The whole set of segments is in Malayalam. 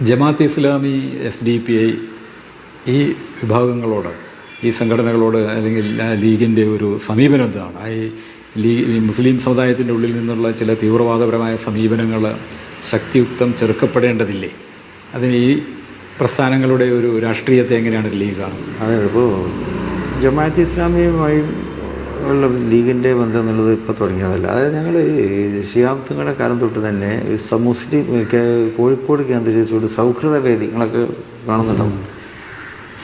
ജമാഅത്ത് ഇസ്ലാമി, SDPI ഈ വിഭാഗങ്ങളോട്, ഈ സംഘടനകളോട് അല്ലെങ്കിൽ ലീഗിൻ്റെ ഒരു സമീപനം എന്താണ്? ഈ മുസ്ലിം സമുദായത്തിൻ്റെ ഉള്ളിൽ നിന്നുള്ള ചില തീവ്രവാദപരമായ സമീപനങ്ങൾ ശക്തിയുക്തം ചെറുക്കപ്പെടേണ്ടതില്ലേ? അതിന് ഈ പ്രസ്ഥാനങ്ങളുടെ ഒരു രാഷ്ട്രീയത്തെ എങ്ങനെയാണ് ലീഗ് കാണുന്നത്? അതെ, ഇപ്പോൾ ജമാഅത്ത് ഇസ്ലാമിയുമായി ഉള്ള ലീഗിൻ്റെ ബന്ധം എന്നുള്ളത് ഇപ്പോൾ തുടങ്ങിയതല്ല. അതായത് ഞങ്ങൾ ശിഹാബ് കാലം തൊട്ട് തന്നെ മുസ്ലിം കോഴിക്കോട് കേന്ദ്രീകരിച്ചുകൊണ്ട് സൗഹൃദ വേദി, നിങ്ങളൊക്കെ കാണുന്നുണ്ടാവും,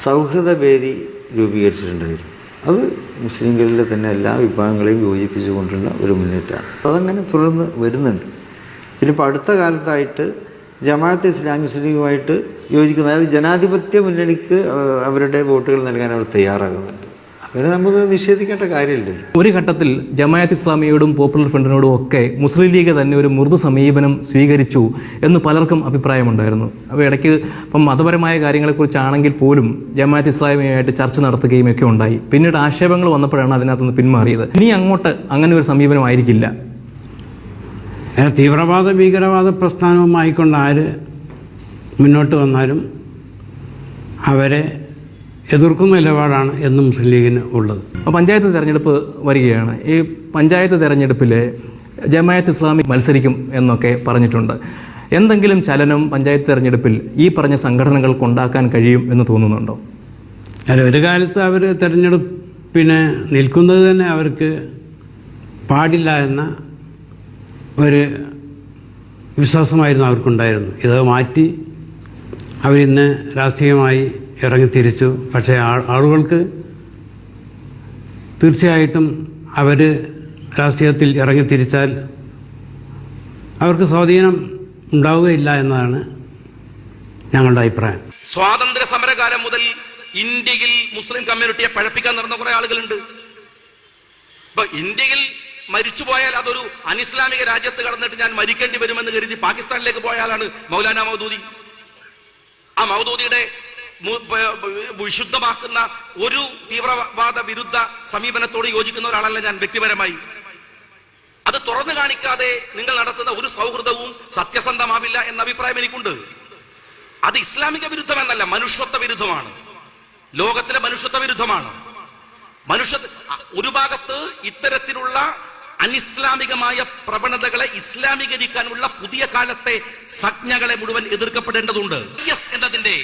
സൗഹൃദ വേദി രൂപീകരിച്ചിട്ടുണ്ടായിരുന്നു. അത് മുസ്ലിംകളിലെ തന്നെ എല്ലാ വിഭാഗങ്ങളെയും യോജിപ്പിച്ചുകൊണ്ടുള്ള ഒരു മുന്നേറ്റമാണ്. അതങ്ങനെ തുടർന്ന് വരുന്നുണ്ട്. പിന്നെ ഇപ്പോൾ അടുത്ത കാലത്തായിട്ട് ജമാഅത്ത് ഇസ്ലാമി മുസ്ലിമുമായിട്ട് യോജിക്കുന്ന, അതായത് ജനാധിപത്യ മുന്നണിക്ക് അവരുടെ വോട്ടുകൾ നൽകാൻ അവർ തയ്യാറാകുന്നുണ്ട്. അതിനെ നമുക്ക് നിഷേധിക്കേണ്ട കാര്യമില്ലല്ലോ. ഒരു ഘട്ടത്തിൽ ജമാഅത്ത് ഇസ്ലാമിയോടും പോപ്പുലർ ഫ്രണ്ടിനോടും ഒക്കെ മുസ്ലിം ലീഗ് തന്നെ ഒരു മൃദു സമീപനം സ്വീകരിച്ചു എന്ന് പലർക്കും അഭിപ്രായമുണ്ടായിരുന്നു. അപ്പോൾ ഇടയ്ക്ക് ഇപ്പം മതപരമായ കാര്യങ്ങളെക്കുറിച്ചാണെങ്കിൽ പോലും ജമാഅത്ത് ഇസ്ലാമിയുമായിട്ട് ചർച്ച നടത്തുകയും ഒക്കെ ഉണ്ടായി. പിന്നീട് ആക്ഷേപങ്ങൾ വന്നപ്പോഴാണ് അതിനകത്തുനിന്ന് പിന്മാറിയത്. ഇനി അങ്ങോട്ട് അങ്ങനെ ഒരു സമീപനമായിരിക്കില്ല. തീവ്രവാദ ഭീകരവാദ പ്രസ്ഥാനവുമായിക്കൊണ്ട് ആര് മുന്നോട്ട് വന്നാലും അവരെ എതിർക്കുന്ന നിലപാടാണ് എന്നും മുസ്ലിം ലീഗിന് ഉള്ളത്. പഞ്ചായത്ത് തെരഞ്ഞെടുപ്പ് വരികയാണ്. ഈ പഞ്ചായത്ത് തെരഞ്ഞെടുപ്പിൽ ജമാഅത്ത് ഇസ്ലാമി മത്സരിക്കും എന്നൊക്കെ പറഞ്ഞിട്ടുണ്ട്. എന്തെങ്കിലും ചലനം പഞ്ചായത്ത് തെരഞ്ഞെടുപ്പിൽ ഈ പറഞ്ഞ സംഘടനകൾക്ക് ഉണ്ടാക്കാൻ കഴിയും എന്ന് തോന്നുന്നുണ്ടോ? അല്ല, ഒരു കാലത്ത് അവർ തെരഞ്ഞെടുപ്പിനെ നിൽക്കുന്നത് തന്നെ അവർക്ക് പാടില്ല എന്ന ഒരു വിശ്വാസമായിരുന്നു അവർക്കുണ്ടായിരുന്നു. ഇത് മാറ്റി അവരിന്ന് രാഷ്ട്രീയമായി ഇറങ്ങിത്തിരിച്ചു. പക്ഷേ ആളുകൾക്ക് തീർച്ചയായിട്ടും അവർ രാഷ്ട്രീയത്തിൽ ഇറങ്ങിത്തിരിച്ചാൽ അവർക്ക് സ്വാധീനം ഉണ്ടാവുകയില്ല എന്നതാണ് ഞങ്ങളുടെ അഭിപ്രായം. സ്വാതന്ത്ര്യ സമരകാലം മുതൽ ഇന്ത്യയിൽ മുസ്ലിം കമ്മ്യൂണിറ്റിയെ പഴപ്പിക്കാൻ നടന്ന കുറെ ആളുകളുണ്ട്. ഇപ്പൊ ഇന്ത്യയിൽ മരിച്ചുപോയാൽ അതൊരു അനിസ്ലാമിക രാജ്യത്ത് കടന്നിട്ട് ഞാൻ മരിക്കേണ്ടി വരുമെന്ന് കരുതി പാകിസ്ഥാനിലേക്ക് പോയ ആളാണ് മൗലാന മൗദൂദി. ആ മൗദൂദിയുടെ വിശുദ്ധമാക്കുന്ന ഒരു തീവ്രവാദ വിരുദ്ധ സമീപനത്തോട് യോജിക്കുന്ന ഒരാളല്ല ഞാൻ വ്യക്തിപരമായി. അത് തുറന്നു കാണിക്കാതെ നിങ്ങൾ നടത്തുന്ന ഒരു സൗഹൃദവും സത്യസന്ധമാവില്ല എന്ന അഭിപ്രായം എനിക്കുണ്ട്. അത് ഇസ്ലാമിക വിരുദ്ധമെന്നല്ല, മനുഷ്യത്വ വിരുദ്ധമാണ്. ലോകത്തിലെ മനുഷ്യത്വ വിരുദ്ധമാണ്. ഒരു ഭാഗത്ത് ഇത്തരത്തിലുള്ള അനിസ്ലാമികമായ പ്രവണതകളെ ഇസ്ലാമീകരിക്കാനുള്ള പുതിയ കാലത്തെ സംജ്ഞകളെ മുഴുവൻ എതിർക്കപ്പെടേണ്ടതുണ്ട്. IS എന്നതിന്റെ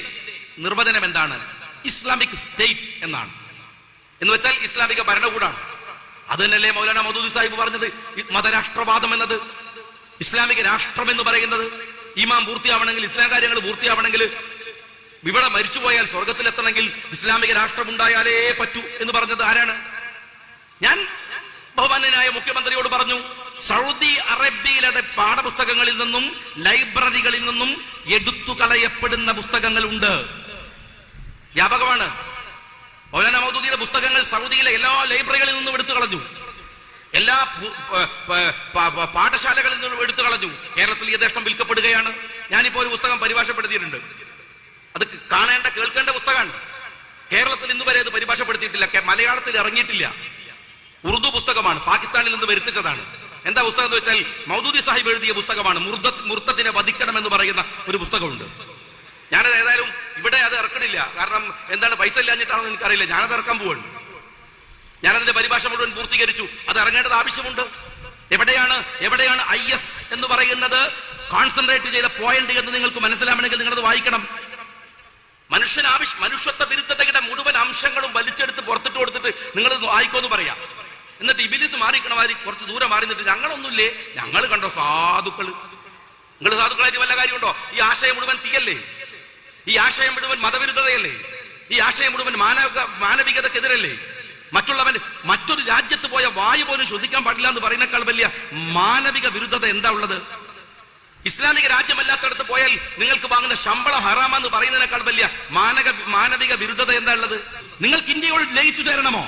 നിർവചനം എന്താണ്? ഇസ്ലാമിക് സ്റ്റേറ്റ് എന്നാണ്. എന്ന് വെച്ചാൽ ഇസ്ലാമിക ഭരണകൂടമാണ്. അത് തന്നെയല്ലേ മൗലാന മൗദൂദി സാഹിബ് പറഞ്ഞത്? മതരാഷ്ട്രവാദം എന്നത്, ഇസ്ലാമിക രാഷ്ട്രം എന്ന് പറയുന്നത്, ഈമാൻ പൂർത്തിയാവണമെങ്കിൽ, ഇസ്ലാം കാര്യങ്ങൾ പൂർത്തിയാവണമെങ്കിൽ, ഇവിടെ മരിച്ചുപോയാൽ സ്വർഗത്തിലെത്തണമെങ്കിൽ ഇസ്ലാമിക രാഷ്ട്രം ഉണ്ടായാലേ പറ്റൂ എന്ന് പറഞ്ഞത് ആരാണ്? ഞാൻ ബഹുമാന്യനായ മുഖ്യമന്ത്രിയോട് പറഞ്ഞു, സൗദി അറേബ്യയിലെ പാഠപുസ്തകങ്ങളിൽ നിന്നും ലൈബ്രറികളിൽ നിന്നും എടുത്തു കളയപ്പെടുന്ന പുസ്തകങ്ങളുണ്ട്. വ്യാപകമാണ്. മൗലാന മൗദൂദിയുടെ പുസ്തകങ്ങൾ സൗദിയിലെ എല്ലാ ലൈബ്രറികളിൽ നിന്നും എടുത്തു കളഞ്ഞു, എല്ലാ പാഠശാലകളിൽ നിന്നും എടുത്തു കളഞ്ഞു. കേരളത്തിൽ യഥേഷ്ടം വിൽക്കപ്പെടുകയാണ്. ഞാനിപ്പോ ഒരു പുസ്തകം പരിഭാഷപ്പെടുത്തിയിട്ടുണ്ട്. അത് കാണേണ്ട കേൾക്കേണ്ട പുസ്തകമാണ്. കേരളത്തിൽ ഇന്ന് വരെ അത് പരിഭാഷപ്പെടുത്തിയിട്ടില്ല, മലയാളത്തിൽ ഇറങ്ങിയിട്ടില്ല. ഉറുദു പുസ്തകമാണ്, പാകിസ്ഥാനിൽ നിന്ന് വരുത്തിച്ചതാണ്. എന്താ പുസ്തകം എന്ന് വെച്ചാൽ മൗദൂദി സാഹിബ് എഴുതിയ പുസ്തകമാണ്. മുർത്തത്തിനെ വധിക്കണം എന്ന് പറയുന്ന ഒരു പുസ്തകമുണ്ട്. ഞാനത് ഏതായാലും ഇവിടെ അത് ഇറക്കണില്ല. കാരണം എന്താണ്, പൈസ ഇല്ലാഞ്ഞിട്ടാണെന്ന് എനിക്കറിയില്ല. ഞാനത് ഇറക്കാൻ പോവാണ്. ഞാനതിന്റെ പരിഭാഷ മുഴുവൻ പൂർത്തീകരിച്ചു. അത് ഇറങ്ങേണ്ടത് ആവശ്യമുണ്ട്. എവിടെയാണ് IS എന്ന് പറയുന്നത് കോൺസെൻട്രേറ്റ് ചെയ്ത പോയിന്റ് എന്ന് നിങ്ങൾക്ക് മനസ്സിലാവണമെങ്കിൽ നിങ്ങളത് വായിക്കണം. മനുഷ്യത്വ വിരുദ്ധതയുടെ മുഴുവൻ അംശങ്ങളും വലിച്ചെടുത്ത് പുറത്തിട്ട് കൊടുത്തിട്ട് നിങ്ങൾ വായിക്കോന്ന് പറയാം. എന്നിട്ട് ഇബിലിസ് മാറിക്കണമാതിരി കുറച്ച് ദൂരം മാറി നിന്നിട്ട് ഞങ്ങളൊന്നുമില്ലേ, ഞങ്ങൾ കണ്ടോ സാധുക്കള്. നിങ്ങൾ സാധുക്കളായിട്ട് വല്ല കാര്യമുണ്ടോ? ഈ ആശയം മുഴുവൻ തീയല്ലേ? ഈ ആശയം മുഴുവൻ മതവിരുദ്ധതയല്ലേ? ഈ ആശയം മുഴുവൻ മാനവികതക്കെതിരല്ലേ? മറ്റൊരു രാജ്യത്ത് പോയ വായു പോലും ശ്വസിക്കാൻ പാടില്ല എന്ന് പറയുന്നേക്കാൾ വലിയ മാനവിക വിരുദ്ധത എന്താ ഉള്ളത്? ഇസ്ലാമിക രാജ്യമല്ലാത്തടത്ത് പോയാൽ നിങ്ങൾക്ക് വാങ്ങുന്ന ശമ്പളം ഹറാമെന്ന് പറയുന്നതിനേക്കാൾ വലിയ മാനവിക വിരുദ്ധത എന്താ ഉള്ളത്? നിങ്ങൾക്ക് ഇന്ത്യയോട് ലയിച്ചു ചേരണമോ?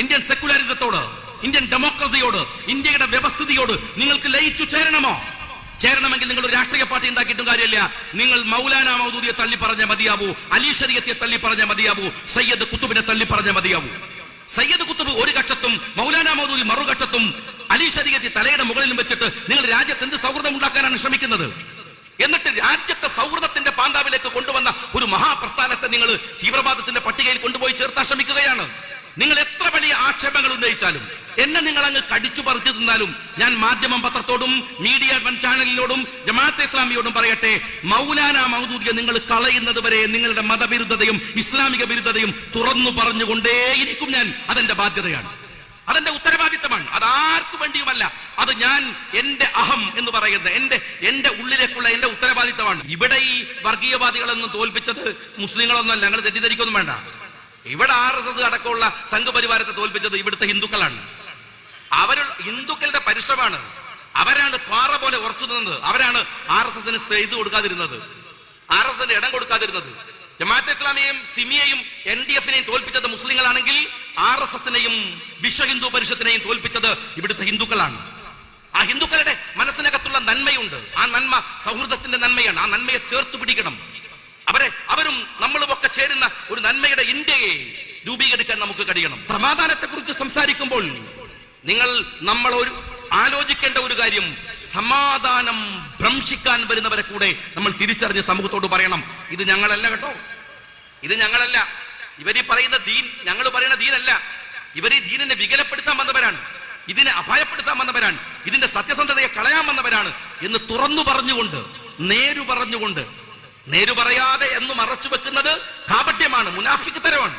ഇന്ത്യൻ സെക്കുലറിസത്തോട്, ഇന്ത്യൻ ഡെമോക്രസിയോട്, ഇന്ത്യയുടെ വ്യവസ്ഥിതിയോട് നിങ്ങൾക്ക് ലയിച്ചു ചേരണമോ? ചേരണമെങ്കിൽ നിങ്ങൾ ഒരു രാഷ്ട്രീയ പാർട്ടി ഉണ്ടാക്കിയിട്ടും കാര്യമില്ല. നിങ്ങൾ മൗലാന മൗദൂദിയെ തള്ളി പറഞ്ഞ മതിയാവൂ, അലി ശരീഅത്തിയെ തള്ളി പറഞ്ഞ മതിയാവൂ, സയ്യദ് കുത്തുബിനെ തള്ളി പറഞ്ഞ മതിയാവൂ. സയ്യദ് കുത്തുബ് ഒരു കക്ഷത്തും മൗലാന മൗദൂദി മറുകക്ഷത്തും അലി ശരീഅത്തി തലയുടെ മുകളിലും വെച്ചിട്ട് നിങ്ങൾ രാജ്യത്ത് എന്ത് സൗഹൃദം ഉണ്ടാക്കാനാണ് ശ്രമിക്കുന്നത്? എന്നിട്ട് രാജ്യത്തെ സൗഹൃദത്തിന്റെ പാന്താവിലേക്ക് കൊണ്ടുവന്ന ഒരു മഹാപ്രസ്ഥാനത്തെ നിങ്ങൾ തീവ്രവാദത്തിന്റെ പട്ടികയിൽ കൊണ്ടുപോയി ചേർത്താൻ ശ്രമിക്കുകയാണ്. നിങ്ങൾ എത്ര വലിയ ആക്ഷേപങ്ങൾ ഉന്നയിച്ചാലും, എന്നെ നിങ്ങൾ അങ്ങ് കടിച്ചു പറിച്ചു തിന്നാലും, ഞാൻ മാധ്യമം പത്രത്തോടും മീഡിയ വൺ ചാനലിനോടും ജമാഅത്തെ ഇസ്ലാമിയോടും പറയട്ടെ, മൗലാന മൗദൂദിയെ നിങ്ങൾ കളയുന്നത് വരെ നിങ്ങളുടെ മതവിരുദ്ധതയും ഇസ്ലാമിക വിരുദ്ധതയും തുറന്നു പറഞ്ഞുകൊണ്ടേയിരിക്കും ഞാൻ. അതെന്റെ ബാധ്യതയാണ്, അതെന്റെ ഉത്തരവാദിത്തമാണ്. അതാർക്കു വേണ്ടിയുമല്ല, അത് ഞാൻ എന്റെ അഹം എന്ന് പറയുന്നത് എന്റെ ഉള്ളിലേക്കുള്ള എന്റെ ഉത്തരവാദിത്തമാണ്. ഇവിടെ ഈ വർഗീയവാദികളൊന്നും തോൽപ്പിച്ചത് മുസ്ലിങ്ങളൊന്നുമല്ല, ഞങ്ങൾ തെറ്റിദ്ധരിക്കൊന്നും വേണ്ട. ഇവിടെ RSS അടക്കമുള്ള സംഘപരിവാരത്തെ തോൽപ്പിച്ചത് ഇവിടുത്തെ ഹിന്ദുക്കളാണ്. ഹിന്ദുക്കളുടെ പരിശ്രമമാണ്. അവരാണ് പാറ പോലെ ഉറച്ചു നിന്നത്. അവരാണ് RSSന് സ്പേസ് കൊടുക്കാതിരുന്നത്, RSSന്റെ ഇടം കൊടുക്കാതിരുന്നത്. ജമാഅത്തെ ഇസ്ലാമിയെയും സിമിയെയും NDF-നെയും തോൽപ്പിച്ചത് മുസ്ലിങ്ങളാണെങ്കിൽ RSSനെയും വിശ്വ ഹിന്ദു പരിഷത്തിനെയും തോൽപ്പിച്ചത് ഇവിടുത്തെ ഹിന്ദുക്കളാണ്. ആ ഹിന്ദുക്കളുടെ മനസ്സിനകത്തുള്ള നന്മയുണ്ട്. ആ നന്മ സൗഹൃദത്തിന്റെ നന്മയാണ്. ആ നന്മയെ ചേർത്ത് പിടിക്കണം. അവരും നമ്മളുമൊക്കെ ചേരുന്ന ഒരു നന്മയുടെ ഇന്ത്യയെ രൂപീകരിക്കാൻ നമുക്ക് കഴിയണം. സമാധാനത്തെ കുറിച്ച് സംസാരിക്കുമ്പോൾ നമ്മൾ ആലോചിക്കേണ്ട ഒരു കാര്യം, സമാധാനം ഭ്രംശിക്കാൻ വരുന്നവരെ കൂടെ നമ്മൾ തിരിച്ചറിഞ്ഞ് സമൂഹത്തോട് പറയണം, ഇത് ഞങ്ങളല്ല കേട്ടോ, ഇത് ഞങ്ങളല്ല. ഇവരീ പറയുന്ന ദീൻ ഞങ്ങൾ പറയുന്ന ദീനല്ല. ഇവരീ ദീനിനെ വികലപ്പെടുത്താൻ വന്നവരാണ്, ഇതിനെ അപായപ്പെടുത്താൻ വന്നവരാണ്, ഇതിന്റെ സത്യസന്ധതയെ കളയാൻ വന്നവരാണ് എന്ന് തുറന്നു പറഞ്ഞുകൊണ്ട്, നേരു പറയാതെ എന്ന് മറച്ചു വെക്കുന്നത് കാപട്യമാണ്, മുനാഫിക്ക് തരമാണ്.